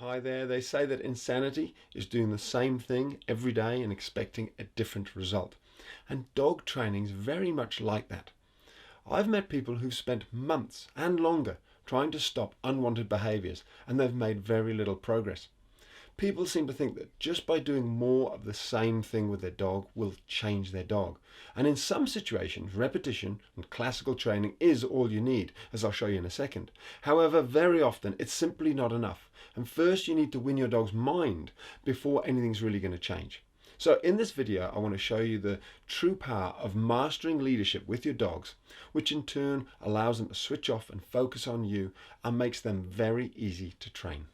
Hi there. They say that insanity is doing the same thing every day and expecting a different result. And dog training is very much like that. I've met people who've spent months and longer trying to stop unwanted behaviors and they've made very little progress. People seem to think that just by doing more of the same thing with their dog will change their dog. And in some situations, repetition and classical training is all you need, as I'll show you in a second. However, very often it's simply not enough. And first you need to win your dog's mind before anything's really going to change. So in this video, I want to show you the true power of mastering leadership with your dogs, which in turn allows them to switch off and focus on you and makes them very easy to train.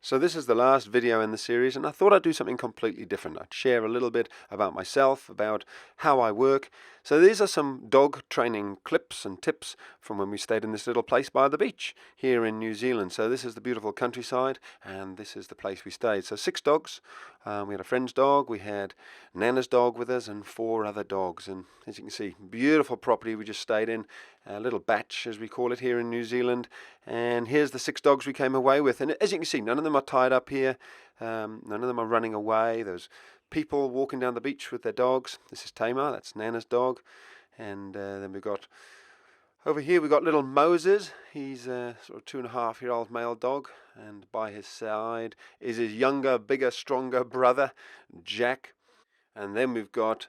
So this is the last video in the series, and I thought I'd do something completely different. I'd share a little bit about myself, about how I work. So these are some dog training clips and tips from when we stayed in this little place by the beach here in New Zealand. So this is the beautiful countryside, and this is the place we stayed. So 6 dogs. We had a friend's dog, we had Nana's dog with us, and 4 other dogs. And as you can see, beautiful property we just stayed in, a little batch as we call it here in New Zealand. And here's the 6 dogs we came away with. And as you can see, none of them are tied up here. None of them are running away. There's people walking down the beach with their dogs. This is Tamar, that's Nana's dog. And then we've got over here we've got little Moses. He's a sort of 2.5-year-old male dog, and by his side is his younger, bigger, stronger brother, Jack. And then we've got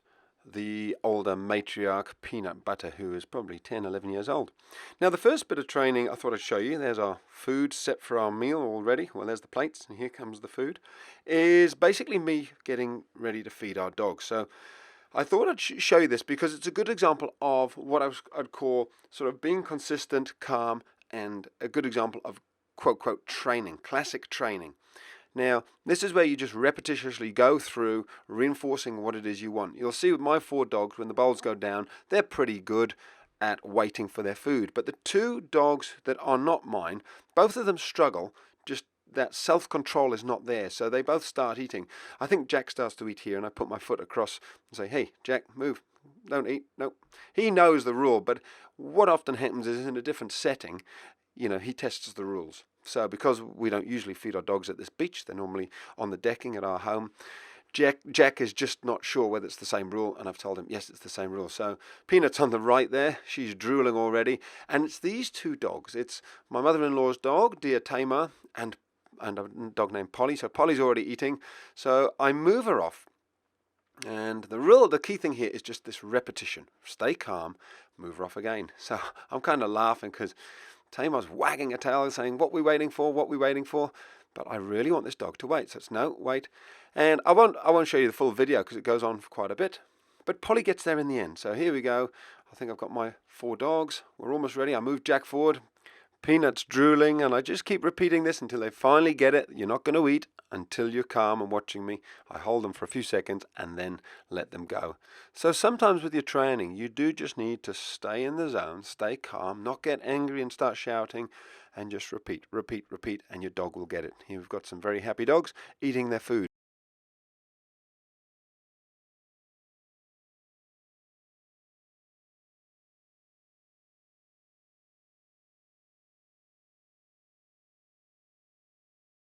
the older matriarch, Peanut Butter, who is probably 10, 11 years old. Now the first bit of training I thought I'd show you, there's our food set for our meal already. Well, there's the plates, and here comes the food, is basically me getting ready to feed our dogs. So I thought I'd show you this because it's a good example of what I'd call sort of being consistent, calm, and a good example of quote training, classic training. Now, this is where you just repetitiously go through reinforcing what it is you want. You'll see with my 4 dogs, when the bowls go down, they're pretty good at waiting for their food. But the 2 dogs that are not mine, both of them struggle, just that self-control is not there, so they both start eating. I think Jack starts to eat here, and I put my foot across and say, "Hey, Jack, move. Don't eat." No. He knows the rule, but what often happens is in a different setting, he tests the rules. So because we don't usually feed our dogs at this beach, they're normally on the decking at our home, Jack is just not sure whether it's the same rule, and I've told him, yes, it's the same rule. So Peanut's on the right there. She's drooling already. And it's these 2 dogs. It's my mother-in-law's dog, dear Tamar, and a dog named Polly. So Polly's already eating. So I move her off. And the key thing here is just this repetition. Stay calm, move her off again. So I'm kind of laughing because Tamar's wagging her tail saying, "What we waiting for? What we waiting for?" But I really want this dog to wait. So it's no, wait. And I won't show you the full video because it goes on for quite a bit. But Polly gets there in the end. So here we go. I think I've got my 4 dogs. We're almost ready. I move Jack forward. Peanut's drooling, and I just keep repeating this until they finally get it. You're not going to eat until you're calm and watching me. I hold them for a few seconds and then let them go. So sometimes with your training, you do just need to stay in the zone, stay calm, not get angry and start shouting, and just repeat, and your dog will get it. Here we've got some very happy dogs eating their food.